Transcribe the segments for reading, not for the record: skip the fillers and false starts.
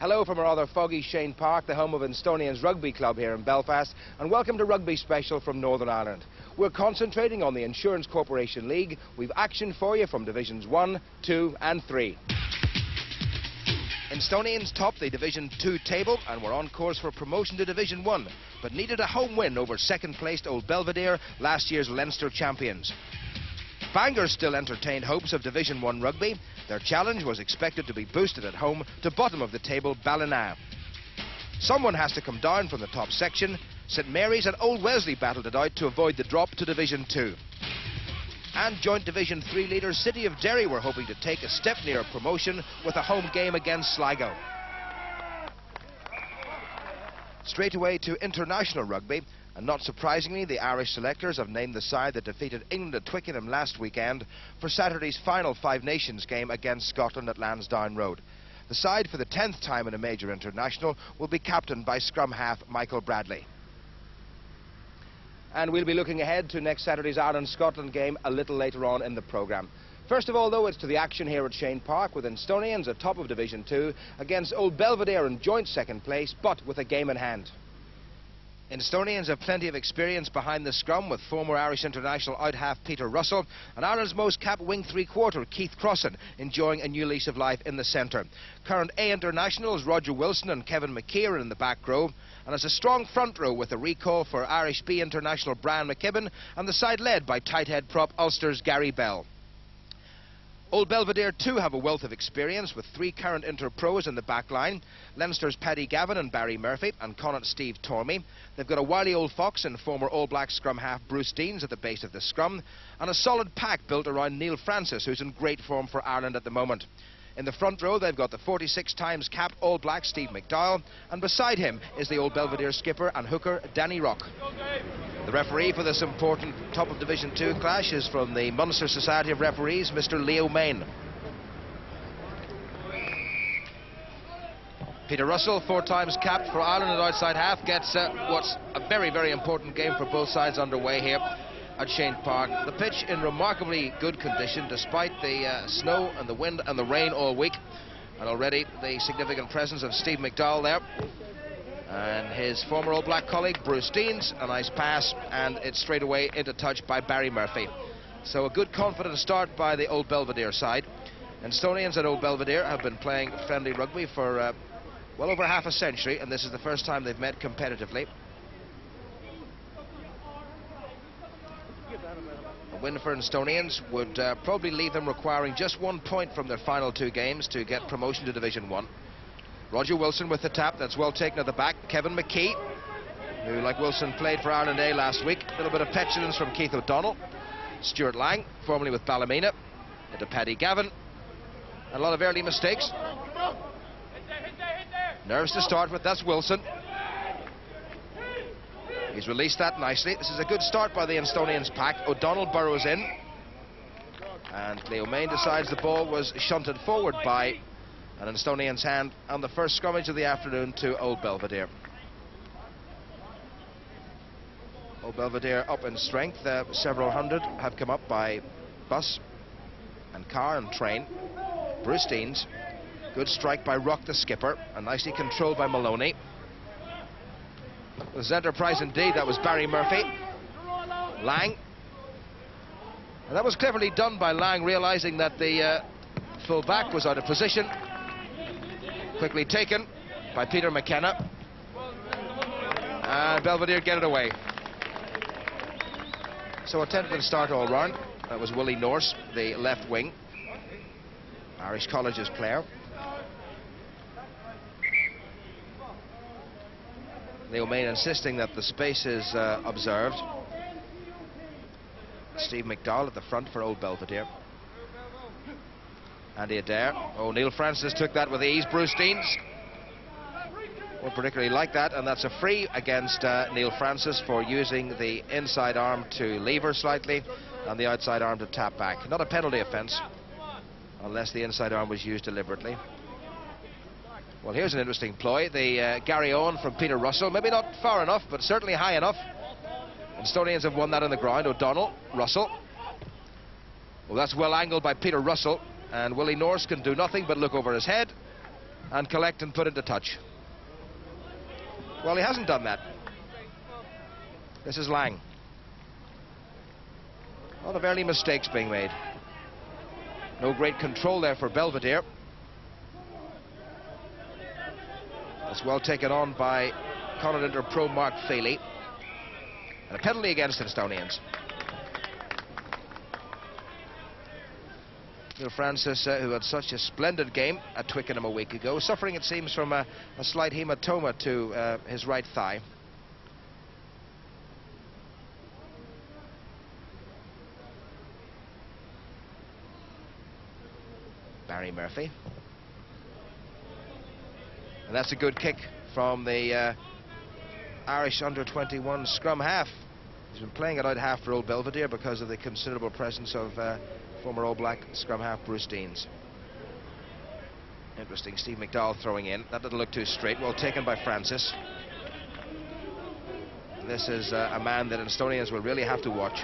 Hello from our rather foggy Shane Park, the home of Instonians Rugby Club here in Belfast, and welcome to Rugby Special from Northern Ireland. We're concentrating on the Insurance Corporation League. We've action for you from Divisions 1, 2 and 3. Instonians top the Division 2 table and were on course for promotion to Division 1, but needed a home win over second-placed Old Belvedere, last year's Leinster champions. Bangor still entertained hopes of Division 1 rugby. Their challenge was expected to be boosted at home to bottom of the table Ballina. Someone has to come down from the top section. St Mary's and Old Wesley battled it out to avoid the drop to Division 2. And joint Division 3 leaders City of Derry were hoping to take a step nearer promotion with a home game against Sligo. Straight away to international rugby. And not surprisingly, the Irish selectors have named the side that defeated England at Twickenham last weekend for Saturday's final Five Nations game against Scotland at Lansdowne Road. The side, for the 10th time in a major international, will be captained by scrum half Michael Bradley. And we'll be looking ahead to next Saturday's Ireland-Scotland game a little later on in the programme. First of all, though, it's to the action here at Shane Park, with Instonians at top of Division 2 against Old Belvedere in joint second place, but with a game in hand. Instonians have plenty of experience behind the scrum, with former Irish international out-half Peter Russell and Ireland's most capped wing three-quarter Keith Crossan enjoying a new lease of life in the centre. Current A internationals Roger Wilson and Kevin McKee are in the back row, and as a strong front row with a recall for Irish B international Brian McKibben, and the side led by tight head prop Ulster's Gary Bell. Old Belvedere too have a wealth of experience, with three current inter-pros in the back line. Leinster's Paddy Gavin and Barry Murphy, and Connacht's Steve Tormey. They've got a wily old fox and former All Black scrum half Bruce Deans at the base of the scrum, and a solid pack built around Neil Francis, who's in great form for Ireland at the moment. In the front row, they've got the 46 times capped All Black Steve McDowell, and beside him is the Old Belvedere skipper and hooker Danny Rock. The referee for this important top of Division 2 clash is from the Munster Society of Referees, Mr. Leo Main. Peter Russell, 4 times capped for Ireland at outside half, gets what's a very, very important game for both sides underway here at Shane Park. The pitch in remarkably good condition despite the snow and the wind and the rain all week, and already the significant presence of Steve McDowell there and his former All Black colleague Bruce Deans. A nice pass, and it's straight away into touch by Barry Murphy. So a good confident start by the Old Belvedere side. Instonians at Old Belvedere have been playing friendly rugby for well over half a century, and this is the first time they've met competitively. A win for Instonians would probably leave them requiring just 1 point from their final 2 games to get promotion to Division 1. Roger Wilson with the tap, that's well taken at the back. Kevin McKee, who, like Wilson, played for Ireland A last week. A little bit of petulance from Keith O'Donnell. Stuart Lang, formerly with Ballymena, into Paddy Gavin. A lot of early mistakes. Nerves to start with, that's Wilson. He's released that nicely. This is a good start by the Instonians pack. O'Donnell burrows in, and Leo Main decides the ball was shunted forward by an Instonians hand on the first scrummage of the afternoon to Old Belvedere. Old Belvedere up in strength. Several hundred have come up by bus and car and train. Bruce Deans, good strike by Rock the skipper, and nicely controlled by Maloney. It was enterprise indeed. That was Barry Murphy. Lang, and that was cleverly done by Lang, realizing that the full back was out of position. Quickly taken by Peter McKenna, and Belvedere get it away. So a tentative start all round. That was Willie Norse, the left wing, Irish College's player. Leo Main insisting that the space is observed. Steve McDowell at the front for Old Belvedere. Andy Adair. Oh, Neil Francis took that with ease. Bruce Deans won't particularly like that, and that's a free against Neil Francis for using the inside arm to lever slightly and the outside arm to tap back. Not a penalty offence unless the inside arm was used deliberately. Well, here's an interesting ploy. The Gary Owen from Peter Russell. Maybe not far enough, but certainly high enough. Instonians have won that on the ground. O'Donnell, Russell. Well, that's well angled by Peter Russell, and Willie Norse can do nothing but look over his head. and collect and put into touch. Well, he hasn't done that. This is Lang. A lot of early mistakes being made. No great control there for Belvedere. It's well taken on by Continental pro Mark Feely. And a penalty against Instonians. Neil Francis, who had such a splendid game at Twickenham a week ago, suffering, it seems, from a slight hematoma to his right thigh. Barry Murphy. And that's a good kick from the Irish under-21 scrum half. He's been playing it out half for Old Belvedere because of the considerable presence of former All Black scrum half Bruce Deans. Interesting, Steve McDowell throwing in. That didn't look too straight. Well taken by Francis. This is a man that Instonians will really have to watch.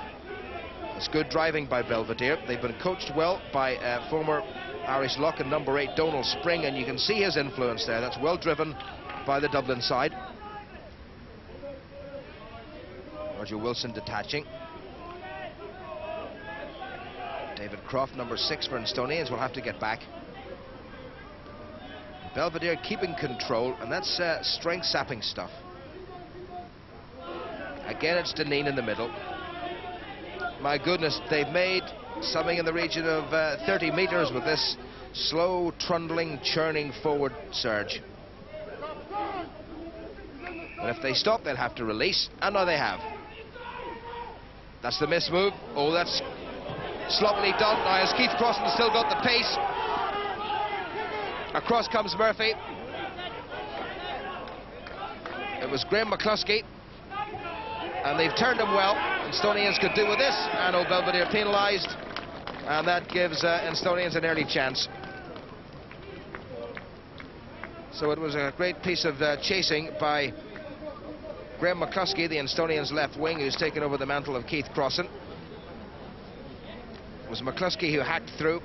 It's good driving by Belvedere. They've been coached well by former Irish lock and number 8 Donald Spring, and you can see his influence there. That's well driven by the Dublin side. Roger Wilson detaching. David Croft, number 6 for Instonians, will have to get back. Belvedere keeping control, and that's strength sapping stuff. Again, it's Deneen in the middle. My goodness, they've made something in the region of 30 meters with this slow, trundling, churning forward surge. But if they stop, they'll have to release, and now they have. That's the miss move. Oh, that's sloppily done. Now has Keith Crossan still got the pace. Across comes Murphy. It was Graham McCluskey, and they've turned him well. Instonians could do with this, and Old Belvedere penalised, and that gives Instonians an early chance. So it was a great piece of chasing by Graham McCluskey, the Instonians left wing, who's taken over the mantle of Keith Crossan. It was McCluskey who hacked through,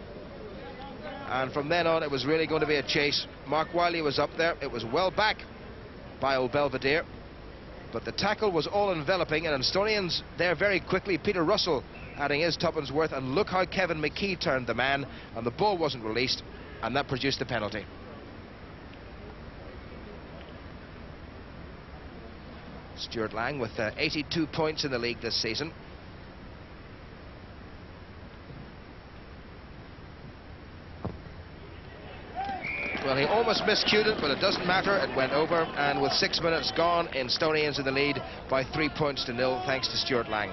and from then on it was really going to be a chase. Mark Wiley was up there. It was well back by Old Belvedere, but the tackle was all enveloping, and Instonians there very quickly. Peter Russell adding his tuppence worth, and look how Kevin McKee turned the man, and the ball wasn't released, and that produced the penalty. Stuart Lang with 82 points in the league this season. Well, he almost miscued it, but it doesn't matter. It went over, and with 6 minutes gone, Instonians in the lead by 3 points to 0, thanks to Stuart Lang.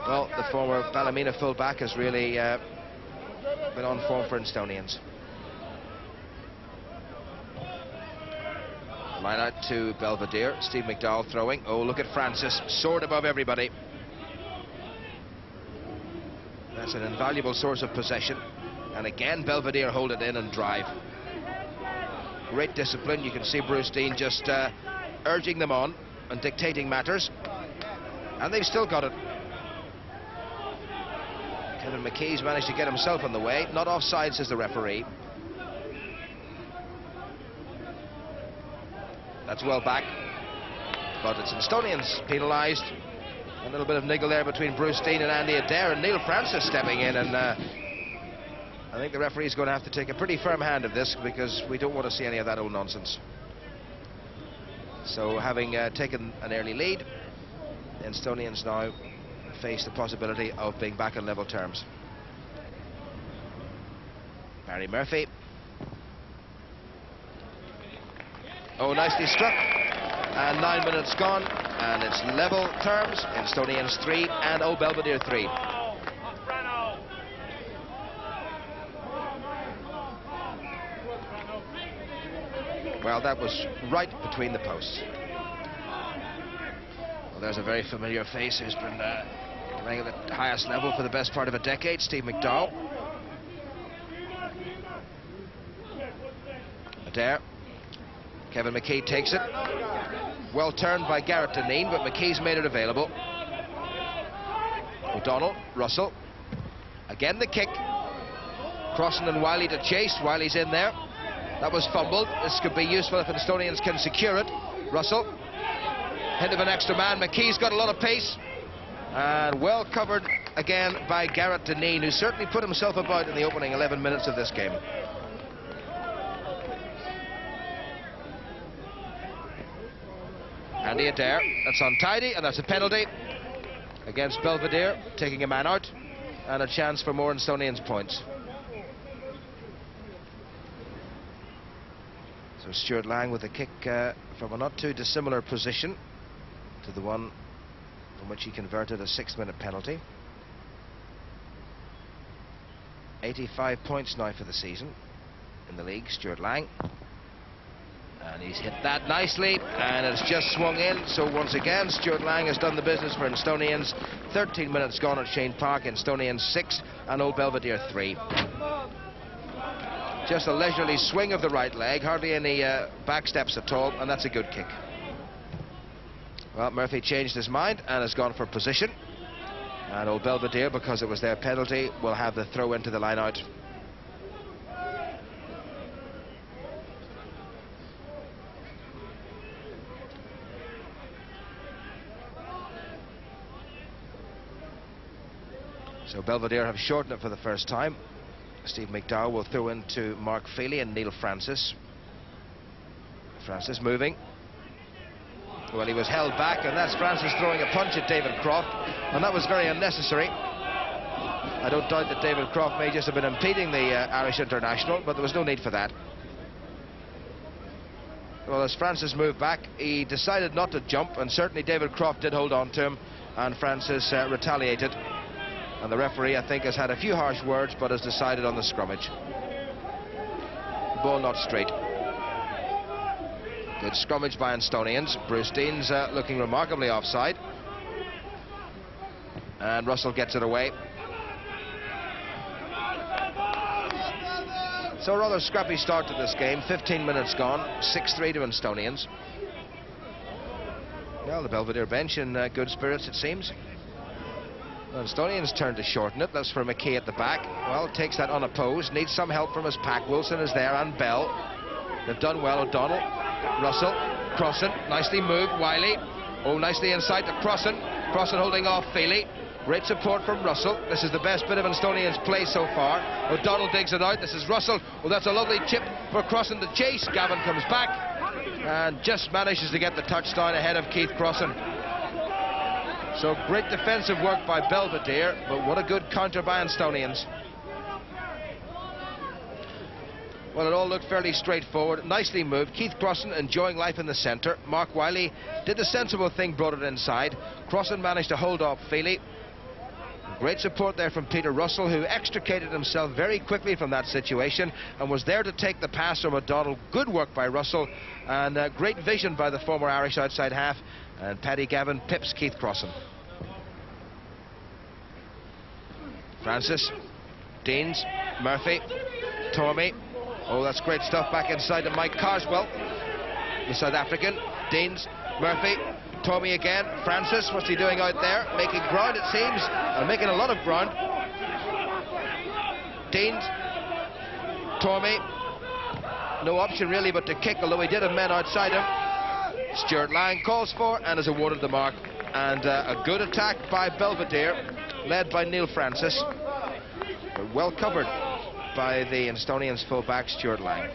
Well, the former Ballymena full-back has really been on form for Instonians. Line out to Belvedere. Steve McDowell throwing. Oh, look at Francis, soared above everybody. That's an invaluable source of possession, and again Belvedere hold it in and drive. Great discipline. You can see Bruce Dean just urging them on and dictating matters, and they've still got it. Kevin McKee's managed to get himself in the way. Not offside, says the referee. That's well back, but it's Instonians penalised. A little bit of niggle there between Bruce Dean and Andy Adair, and Neil Francis stepping in, and I think the referee's going to have to take a pretty firm hand of this, because we don't want to see any of that old nonsense. So having taken an early lead, the Instonians now face the possibility of being back on level terms. Barry Murphy. Oh, nicely struck, and 9 minutes gone, and it's level terms. Instonians 3 and Old Belvedere 3. Well, that was right between the posts. Well, there's a very familiar face who's been playing at the highest level for the best part of a decade, Steve McDowell. Adair. Kevin McKee takes it. Well turned by Garrett Deneen, but McKee's made it available. O'Donnell, Russell. Again the kick. Crossan and Wiley to chase. Wiley's in there. That was fumbled. This could be useful if Instonians can secure it. Russell. Hint of an extra man. McKee's got a lot of pace. And well covered again by Garrett Deneen, who certainly put himself about in the opening 11 minutes of this game. Andy Adair. That's untidy, and that's a penalty against Belvedere, taking a man out, and a chance for more Instonians points. So Stuart Lang with a kick from a not too dissimilar position to the one from which he converted a 6-minute penalty. 85 points now for the season in the league, Stuart Lang. And he's hit that nicely, and it's just swung in. So once again, Stuart Lang has done the business for Instonians. 13 minutes gone at Shane Park. Instonians 6 and Old Belvedere 3. Just a leisurely swing of the right leg, hardly any back steps at all, and that's a good kick. Well, Murphy changed his mind and has gone for position. And Old Belvedere, because it was their penalty, will have the throw into the line out. So Belvedere have shortened it for the first time. Steve McDowell will throw into Mark Feely and Neil Francis. Francis moving. Well, he was held back, and that's Francis throwing a punch at David Croft, and that was very unnecessary. I don't doubt that David Croft may just have been impeding the Irish international, but there was no need for that. Well, as Francis moved back, he decided not to jump, and certainly David Croft did hold on to him, and Francis retaliated. And the referee, I think, has had a few harsh words, but has decided on the scrummage. Ball not straight. Good scrummage by Instonians. Bruce Dean's looking remarkably offside. And Russell gets it away. So a rather scrappy start to this game. 15 minutes gone. 6-3 to Instonians. Well, the Belvedere bench in good spirits, it seems. Instonians turn to shorten it. That's for McKee at the back. Well, takes that unopposed. Needs some help from his pack. Wilson is there, and Bell. They've done well. O'Donnell, Russell, Crossan, nicely moved. Wiley, oh, nicely inside to Crossan. Crossan holding off Feely. Great support from Russell. This is the best bit of Instonians' play so far. O'Donnell digs it out. This is Russell. Oh, that's a lovely chip for Crossan to chase. Gavin comes back and just manages to get the touchdown ahead of Keith Crossan. So great defensive work by Belvedere, but what a good counter by Instonians. Well, it all looked fairly straightforward. Nicely moved. Keith Crossan enjoying life in the centre. Mark Wiley did the sensible thing, brought it inside. Crossan managed to hold off Feely. Great support there from Peter Russell, who extricated himself very quickly from that situation and was there to take the pass from O'Donnell. Good work by Russell, and great vision by the former Irish outside half. And Paddy Gavin pips Keith Crossan. Francis, Deans, Murphy, Tormey. Oh, that's great stuff back inside to Mike Carswell, the South African. Deans, Murphy, Tormey again. Francis, what's he doing out there? Making ground, it seems, and making a lot of ground. Deans, Tormey. No option really but to kick, although he did have men outside him. Stuart Lang calls for and is awarded the mark. And a good attack by Belvedere, led by Neil Francis, but well covered by the Instonians full-back Stuart Lang.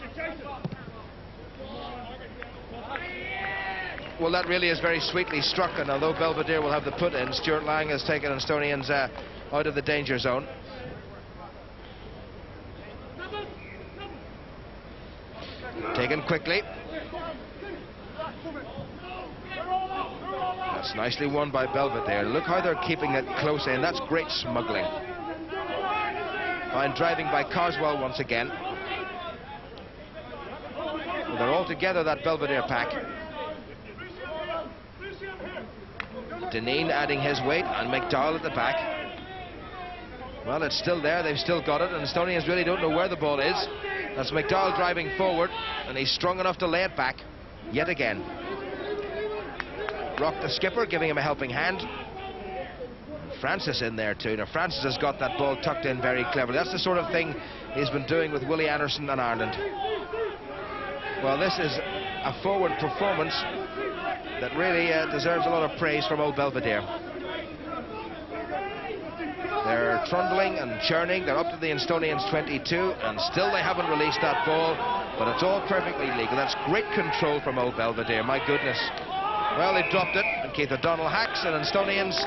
Well, that really is very sweetly struck, and although Belvedere will have the put in, Stuart Lang has taken Instonians out of the danger zone. Taken quickly. That's nicely won by Belvedere. Look how they're keeping it close in. That's great smuggling. Fine driving by Carswell once again. Well, they're all together, that Belvedere pack. Deneen adding his weight, and McDowell at the back. Well, it's still there. They've still got it, and Estonians really don't know where the ball is. That's McDowell driving forward, and he's strong enough to lay it back yet again. Rock the skipper, giving him a helping hand. Francis in there too. Now Francis has got that ball tucked in very cleverly. That's the sort of thing he's been doing with Willie Anderson and Ireland. Well, this is a forward performance that really deserves a lot of praise from old Belvedere. They're trundling and churning. They're up to the Instonians 22, and still they haven't released that ball, but it's all perfectly legal. That's great control from old Belvedere, my goodness. Well, they dropped it, and Keith O'Donnell hacks, and Instonians,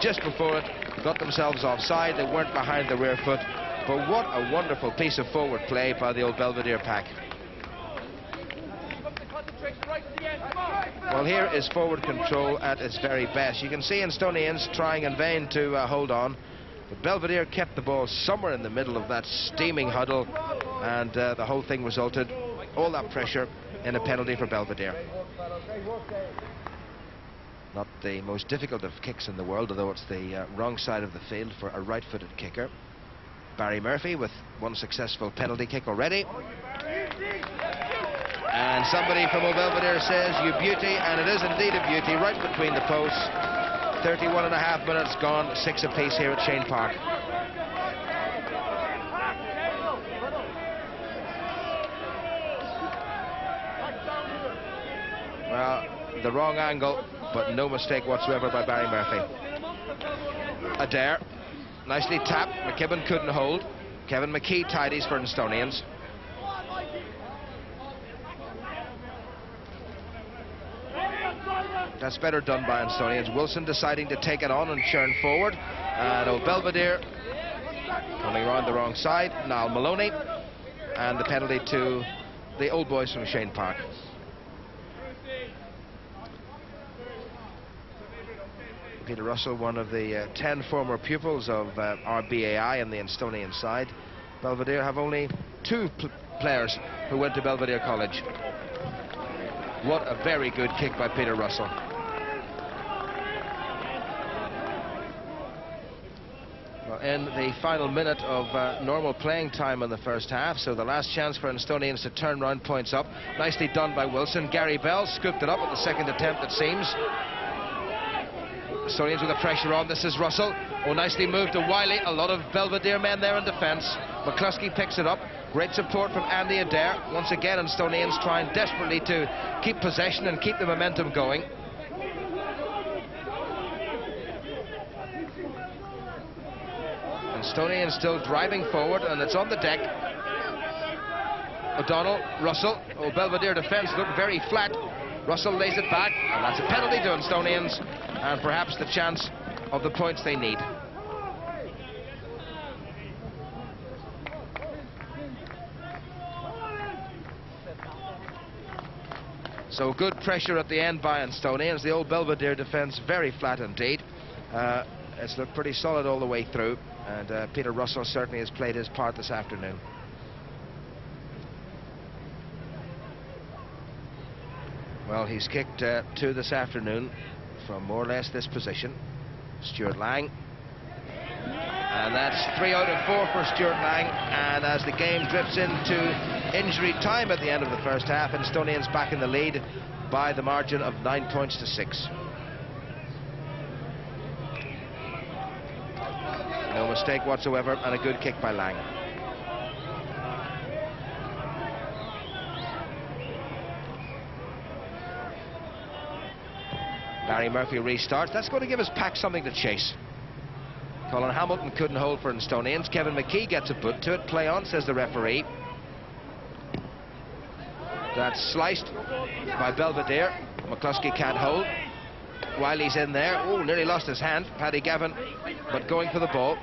just before it, got themselves offside. They weren't behind the rear foot, but what a wonderful piece of forward play by the old Belvedere pack. Well, here is forward control at its very best. You can see Instonians trying in vain to hold on, but Belvedere kept the ball somewhere in the middle of that steaming huddle, and the whole thing resulted, all that pressure, in a penalty for Belvedere. Not the most difficult of kicks in the world, although it's the wrong side of the field for a right-footed kicker. Barry Murphy with one successful penalty kick already. And somebody from old Belvedere says, "You beauty," and it is indeed a beauty, right between the posts. 31.5 minutes gone, 6 apiece here at Shane Park. Well, the wrong angle, but no mistake whatsoever by Barry Murphy. Adair, nicely tapped. McKibben couldn't hold. Kevin McKee tidies for Instonians. That's better done by Instonians. Wilson deciding to take it on and churn forward. And old Belvedere coming around the wrong side. Niall Maloney. And the penalty to the old boys from Shane Park. Peter Russell, one of the 10 former pupils of RBAI in the Instonian side. Belvedere have only 2 players who went to Belvedere College. What a very good kick by Peter Russell. Well, in the final minute of normal playing time in the first half, so the last chance for Instonians to turn round points up. Nicely done by Wilson. Gary Bell scooped it up at the second attempt, it seems. Instonians with the pressure on. This is Russell. Oh, nicely moved to Wiley. A lot of Belvedere men there in defence. McCluskey picks it up. Great support from Andy Adair. Once again, Instonians trying desperately to keep possession and keep the momentum going. Instonians still driving forward, and it's on the deck. O'Donnell, Russell. Oh, Belvedere defence looked very flat. Russell lays it back, and that's a penalty to Instonians, and perhaps the chance of the points they need. So good pressure at the end by Instonians. The old Belvedere defence very flat indeed. It's looked pretty solid all the way through, and Peter Russell certainly has played his part this afternoon. Well, he's kicked 2 this afternoon from more or less this position. Stuart Lang. And that's 3 out of 4 for Stuart Lang. And as the game drifts into injury time at the end of the first half, Instonians back in the lead by the margin of 9 points to 6. No mistake whatsoever, and a good kick by Lang. Barry Murphy restarts. That's going to give his pack something to chase. Colin Hamilton couldn't hold for Instonians. Kevin McKee gets a boot to it. Play on, says the referee. That's sliced by Belvedere. McCluskey can't hold. Wiley's in there. Oh, nearly lost his hand. Paddy Gavin, but going for the ball.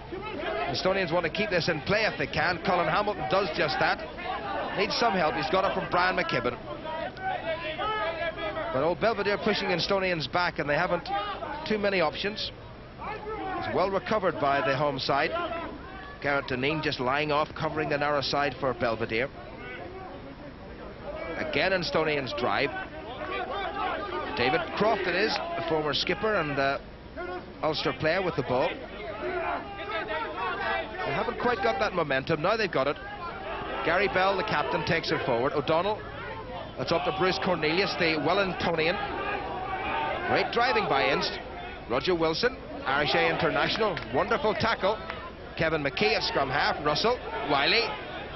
Instonians want to keep this in play if they can. Colin Hamilton does just that. Needs some help. He's got it from Brian McKibben. But old Belvedere pushing Instonians back, and they haven't too many options. It's well recovered by the home side. Garrett Deneen just lying off, covering the narrow side for Belvedere. Again, Instonians drive. David Croft it is, the former skipper and Ulster player with the ball. They haven't quite got that momentum. Now they've got it. Gary Bell, the captain, takes it forward. O'Donnell. That's up to Bruce Cornelius, the Wellingtonian. Great driving by Inst. Roger Wilson. Irish A international. Wonderful tackle. Kevin McKee at scrum half. Russell, Wiley,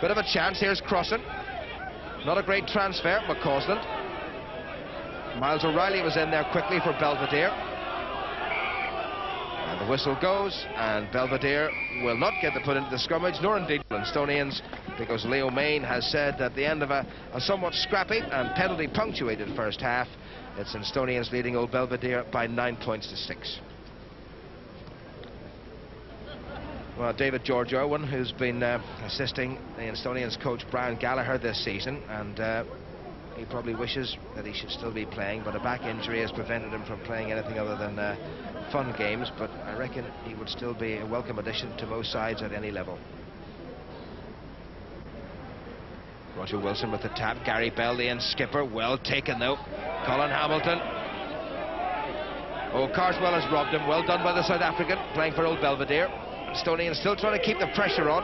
bit of a chance. Here's Crossan. Not a great transfer. McCausland. Miles O'Reilly was in there quickly for Belvedere. And the whistle goes, and Belvedere will not get the put into the scrummage, nor indeed Instonians, because Leo Main has said at the end of a somewhat scrappy and penalty punctuated first half, it's Instonians leading Old Belvedere by 9 points to 6. Well, David George Irwin, who's been assisting the Instonians coach Brian Gallagher this season, and he probably wishes that he should still be playing, but a back injury has prevented him from playing anything other than fun games, but I reckon he would still be a welcome addition to most sides at any level. Roger Wilson with the tap. Gary Bell, the end skipper, well taken though. Colin Hamilton. Oh, Carswell has robbed him. Well done by the South African, playing for Old Belvedere. Stonian still trying to keep the pressure on.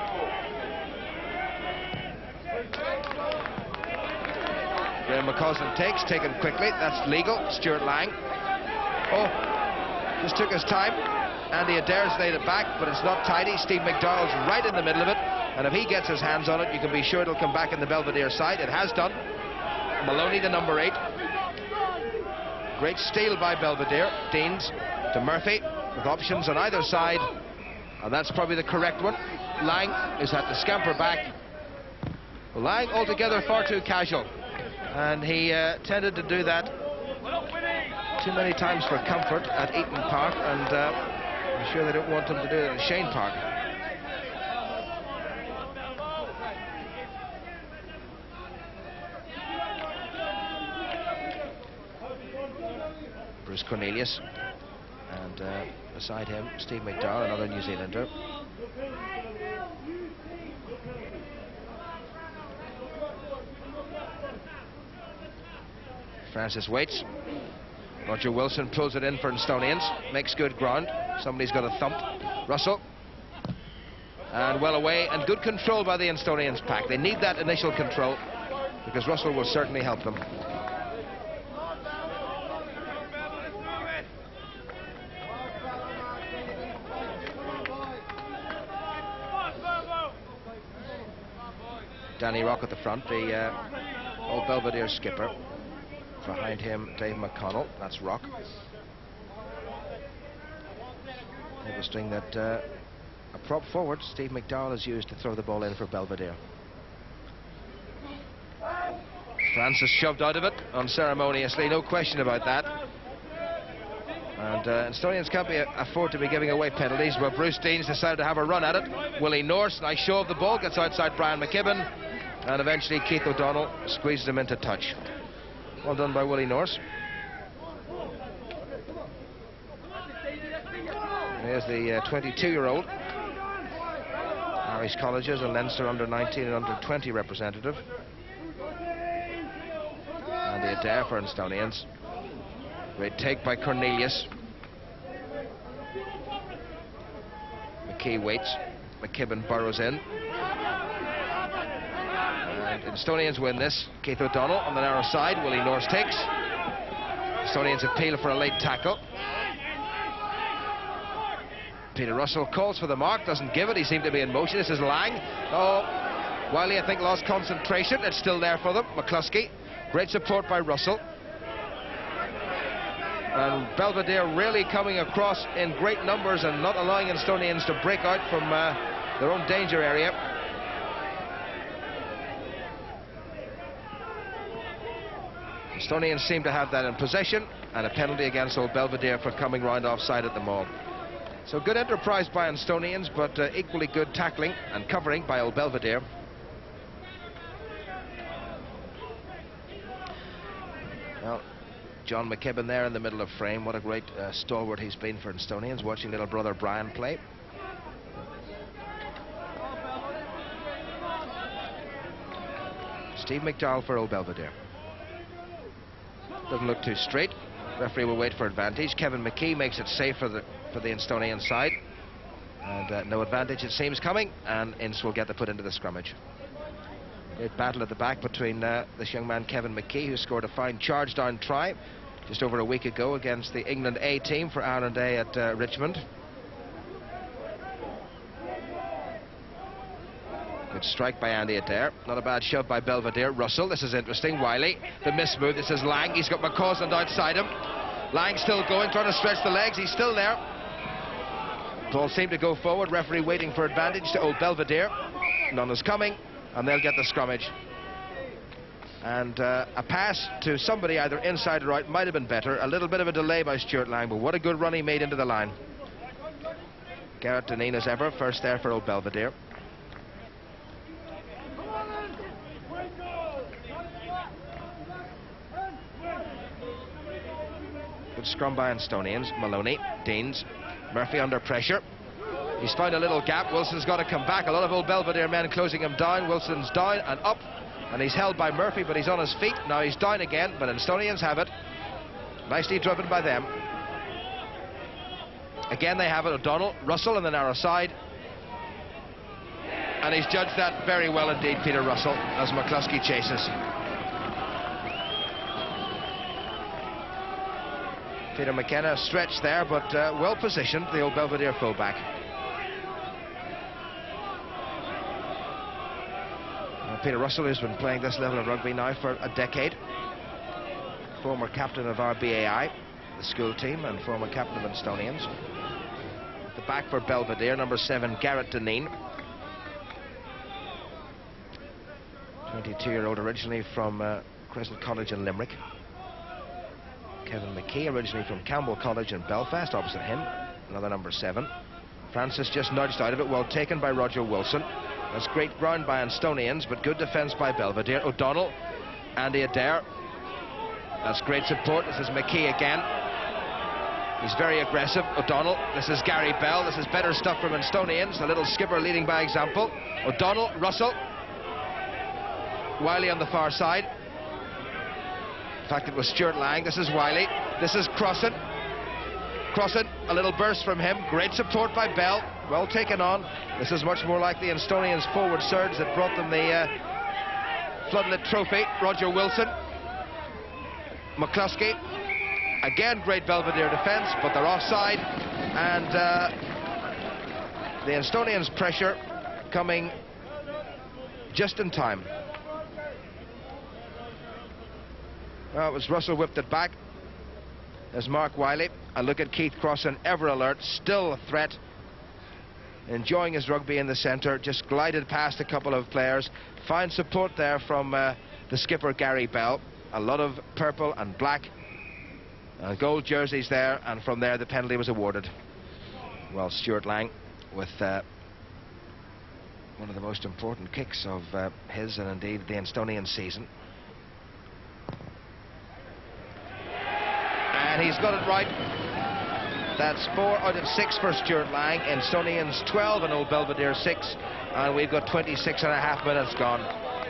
Graham McCausland takes, taken quickly. That's legal. Stuart Lang. Oh, just took his time. Andy Adair's laid it back, but it's not tidy. Steve McDowell's right in the middle of it, and if he gets his hands on it, you can be sure it'll come back in the Belvedere side. It has done. Maloney, the number 8. Great steal by Belvedere. Deans to Murphy, with options on either side, and that's probably the correct one. Lang is had to scamper back. Lang altogether far too casual, and he tended to do that too many times for comfort at Eaton Park, and I'm sure they don't want him to do it at Shane Park. Bruce Cornelius, and beside him Steve McDowell, another New Zealander. Francis waits. Roger Wilson pulls it in for Instonians, makes good ground. Somebody's got a thump. Russell, and well away, and good control by the Instonians pack. They need that initial control, because Russell will certainly help them. Danny Rock at the front, the Old Belvedere skipper. Behind him, Dave McConnell. That's Rock. Interesting that a prop forward, Steve McDowell, is used to throw the ball in for Belvedere. Francis shoved out of it unceremoniously, no question about that. And Instonians can't afford to be giving away penalties. Well, Bruce Deans decided to have a run at it. Willie Norse, nice show of the ball, gets outside Brian McKibben, and eventually Keith O'Donnell squeezes him into touch. Well done by Willie Norse. There's the 22-year-old Irish Colleges and Leinster under-19 and under-20 representative. And the Adair for Instonians. Great take by Cornelius. McKee waits. McKibben burrows in. And Instonians win this. Keith O'Donnell on the narrow side. Willie Norse takes. Instonians appeal for a late tackle. Peter Russell calls for the mark, doesn't give it. He seemed to be in motion. This is Lang. Oh, Wiley, I think, lost concentration. It's still there for them. McCluskey. Great support by Russell. And Belvedere really coming across in great numbers and not allowing Instonians to break out from their own danger area. Instonians seem to have that in possession, and a penalty against Old Belvedere for coming round offside at the maul. So good enterprise by Instonians, but equally good tackling and covering by Old Belvedere. Well, John McKibben there in the middle of frame. What a great stalwart he's been for Instonians, watching little brother Brian play. Steve McDowell for Old Belvedere. Doesn't look too straight. Referee will wait for advantage. Kevin McKee makes it safe for the Instonian side. And no advantage, it seems, coming. And Ince will get the put into the scrummage. Great battle at the back between this young man Kevin McKee, who scored a fine charge down try just over a week ago against the England A team for Ireland A at Richmond. Good strike by Andy Adair. Not a bad shove by Belvedere. Russell, this is interesting. Wiley, the miss move. This is Lang. He's got McCausland outside him. Lang still going, trying to stretch the legs. He's still there. Ball seemed to go forward. Referee waiting for advantage to old Belvedere. None is coming, and they'll get the scrummage. And a pass to somebody either inside or out might have been better. A little bit of a delay by Stuart Lang, but what a good run he made into the line. Garrett Deneen as ever, first there for old Belvedere. Good scrum by Instonians. Maloney, Deans, Murphy under pressure. He's found a little gap. Wilson's got to come back. A lot of old Belvedere men closing him down. Wilson's down and up, and he's held by Murphy, but he's on his feet. Now he's down again, but Instonians have it. Nicely driven by them. Again they have it. O'Donnell, Russell on the narrow side. And he's judged that very well indeed, Peter Russell, as McCluskey chases. Peter McKenna stretched there, but well positioned, the old Belvedere fullback. Peter Russell, who's been playing this level of rugby now for a decade. Former captain of RBAI, the school team, and former captain of Instonians. The back for Belvedere, number 7, Garrett Deneen. 22-year-old originally from Crescent College in Limerick. Kevin McKee, originally from Campbell College in Belfast, opposite him. Another number 7. Francis just nudged out of it, well taken by Roger Wilson. That's great ground by Instonians, but good defence by Belvedere. O'Donnell, Andy Adair. That's great support. This is McKee again. He's very aggressive. O'Donnell. This is Gary Bell. This is better stuff from Instonians. A little skipper leading by example. O'Donnell, Russell. Wiley on the far side. In fact, it was Stuart Lang. This is Wiley. This is Crossan. Crossan, a little burst from him. Great support by Bell. Well taken on. This is much more like the Instonians forward surge that brought them the Floodlit Trophy. Roger Wilson. McCluskey. Again, great Belvedere defence, but they're offside. And the Instonians' pressure coming just in time. Well, it was Russell whipped it back. There's Mark Wiley. And look at Keith Crossan, ever alert, still a threat. Enjoying his rugby in the centre, just glided past a couple of players. Fine support there from the skipper, Gary Bell. A lot of purple and black. Gold jerseys there, and from there the penalty was awarded. Well, Stuart Lang with one of the most important kicks of his and indeed the Instonian season. And he's got it right. That's 4 out of 6 for Stuart Lang. Instonians 12 and old Belvedere 6. And we've got 26.5 minutes gone.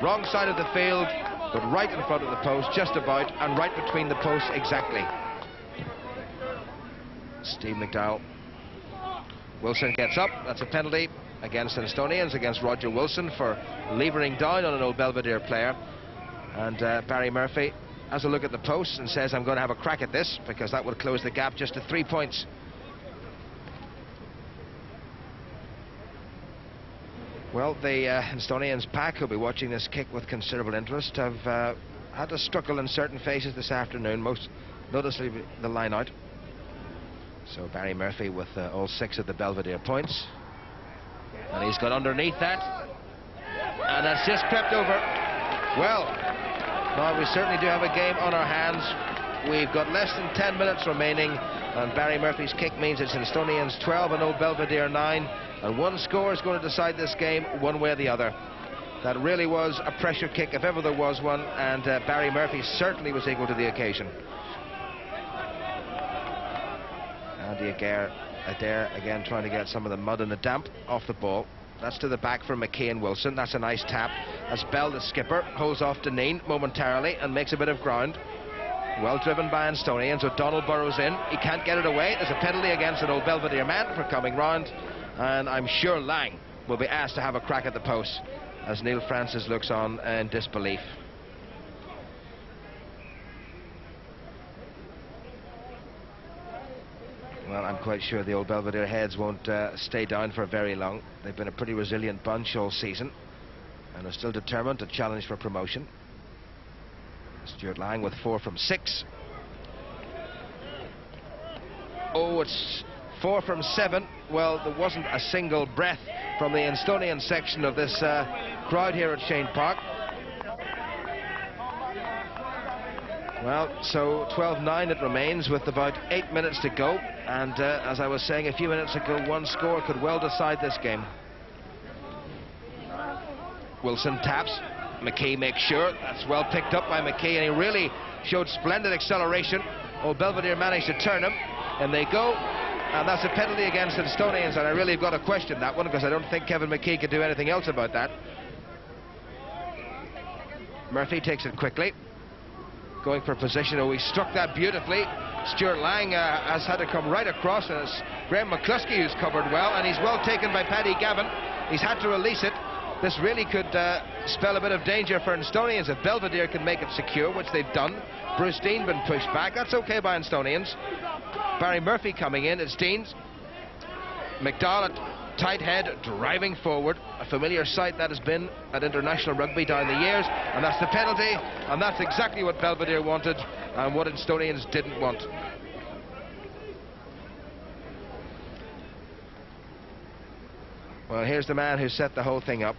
Wrong side of the field, but right in front of the post, just about, and right between the posts exactly. Steve McDowell. Wilson gets up. That's a penalty against Instonians, against Roger Wilson for levering down on an old Belvedere player. And Barry Murphy has a look at the post and says, I'm going to have a crack at this, because that would close the gap just to 3 points. Well, the Instonians pack, who'll be watching this kick with considerable interest, have had to struggle in certain phases this afternoon, most noticeably the line out. So Barry Murphy with all 6 of the Belvedere points. And he's got underneath that. And that's just crept over. Well, now we certainly do have a game on our hands. We've got less than 10 minutes remaining, and Barry Murphy's kick means it's Instonians 12 and old Belvedere 9, and one score is going to decide this game one way or the other. That really was a pressure kick if ever there was one, and Barry Murphy certainly was equal to the occasion. Andy Adair again trying to get some of the mud and the damp off the ball. That's to the back for McKee and Wilson. That's a nice tap. As Bell, the skipper, holds off Deneen momentarily and makes a bit of ground. Well driven by Instonians. O'Donnell burrows in. He can't get it away. There's a penalty against an old Belvedere man for coming round. And I'm sure Lang will be asked to have a crack at the post as Neil Francis looks on in disbelief. Well, I'm quite sure the old Belvedere heads won't stay down for very long. They've been a pretty resilient bunch all season and are still determined to challenge for promotion. Stuart Lang with 4 from 6. Oh, it's 4 from 7. Well, there wasn't a single breath from the Instonian section of this crowd here at Shane Park. Well, so 12-9 it remains with about 8 minutes to go. And as I was saying a few minutes ago, one score could well decide this game. Wilson taps. McKee makes sure. That's well picked up by McKee, and he really showed splendid acceleration. Oh, Belvedere managed to turn him, and they go. And that's a penalty against Instonians, and I really have got to question that one, because I don't think Kevin McKee could do anything else about that. Murphy takes it quickly. Going for position. Oh, he struck that beautifully. Stuart Lang has had to come right across, and it's Graham McCluskey who's covered well, and he's well taken by Paddy Gavin. He's had to release it. This really could spell a bit of danger for Instonians if Belvedere can make it secure, which they've done. Bruce Dean been pushed back. That's okay by Instonians. Barry Murphy coming in. It's Dean's. McDowell at tight head, driving forward. A familiar sight that has been at international rugby down the years. And that's the penalty. And that's exactly what Belvedere wanted and what Instonians didn't want. Well, here's the man who set the whole thing up.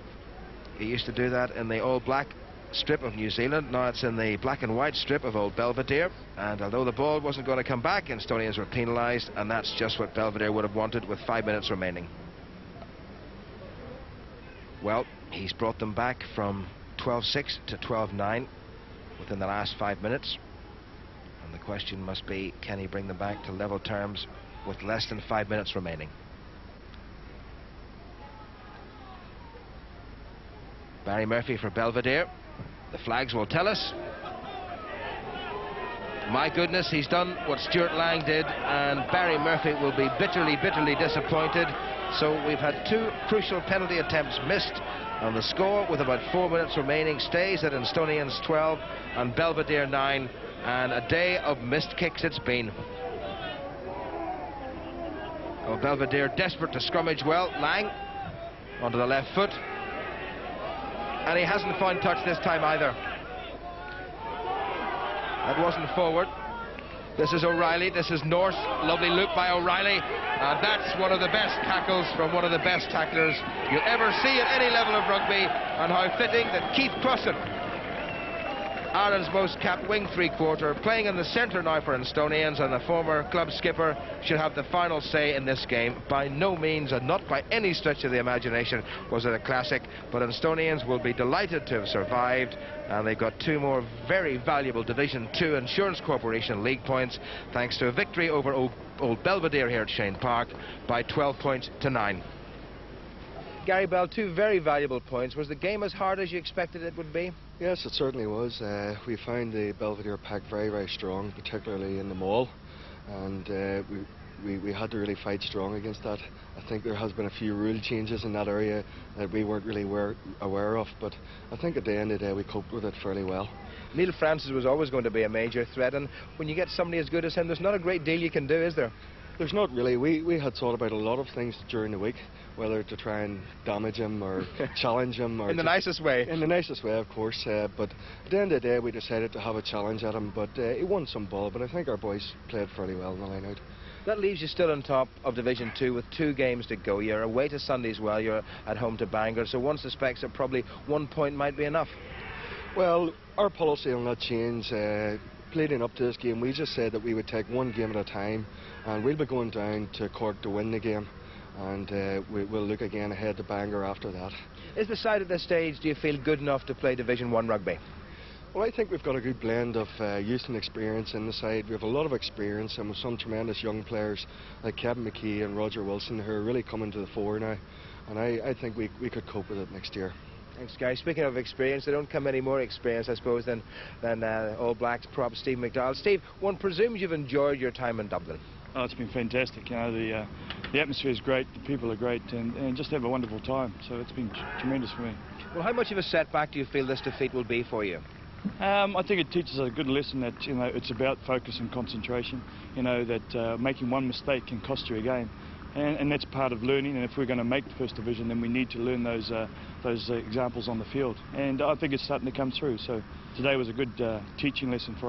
He used to do that in the all-black strip of New Zealand. Now it's in the black and white strip of old Belvedere. And although the ball wasn't going to come back, Instonians were penalised, and that's just what Belvedere would have wanted with 5 minutes remaining. Well, he's brought them back from 12-6 to 12-9 within the last 5 minutes. And the question must be, can he bring them back to level terms with less than 5 minutes remaining? Barry Murphy for Belvedere. The flags will tell us. My goodness, he's done what Stuart Lang did, and Barry Murphy will be bitterly, bitterly disappointed. So we've had 2 crucial penalty attempts missed, and the score with about 4 minutes remaining stays at Instonians 12 and Belvedere 9, and a day of missed kicks it's been. Oh, Belvedere desperate to scrummage well. Lang onto the left foot. And he hasn't found touch this time either. That wasn't forward. This is O'Reilly, this is Norse. Lovely loop by O'Reilly. And that's one of the best tackles from one of the best tacklers you'll ever see at any level of rugby. And how fitting that Keith Crossan, Ireland's most capped wing three-quarter, playing in the centre now for Instonians, and the former club skipper should have the final say in this game. By no means, and not by any stretch of the imagination, was it a classic, but Instonians will be delighted to have survived, and they've got 2 more very valuable Division 2 Insurance Corporation League points, thanks to a victory over old Belvedere here at Shane Park by 12 points to 9. Gary Bell, 2 very valuable points. Was the game as hard as you expected it would be? Yes, it certainly was. We found the Belvedere pack very, very strong, particularly in the maul, and we had to really fight strong against that. I think there has been a few rule changes in that area that we weren't really aware of, but I think at the end of the day we coped with it fairly well. Neil Francis was always going to be a major threat, and when you get somebody as good as him, there's not a great deal you can do, is there? There's not really. We had thought about a lot of things during the week, whether to try and damage him or challenge him. Or in the nicest way. In the nicest way, of course. But at the end of the day, we decided to have a challenge at him. But he won some ball, but I think our boys played fairly well in the line-out. That leaves you still on top of Division 2 with 2 games to go. You're away to Sunday as well. You're at home to Bangor. So one suspects that probably 1 point might be enough. Well, our policy will not change. Leading up to this game, we just said that we would take 1 game at a time, and we'll be going down to Cork to win the game, and we'll look again ahead to Bangor after that. Is the side at this stage, do you feel, good enough to play Division 1 rugby? Well, I think we've got a good blend of youth and experience in the side. We have a lot of experience, and with some tremendous young players like Kevin McKee and Roger Wilson, who are really coming to the fore now, and I think we could cope with it next year. Thanks, Gary. Speaking of experience, there don't come any more experience, I suppose, than All Blacks prop Steve McDowell. Steve, one presumes you've enjoyed your time in Dublin. Oh, it's been fantastic. You know, the atmosphere is great, the people are great, and just have a wonderful time. So it's been tremendous for me. Well, how much of a setback do you feel this defeat will be for you? I think it teaches a good lesson that it's about focus and concentration. That making one mistake can cost you a game, and that's part of learning. And if we're going to make the First Division, then we need to learn those examples on the field. And I think it's starting to come through. So today was a good teaching lesson for us.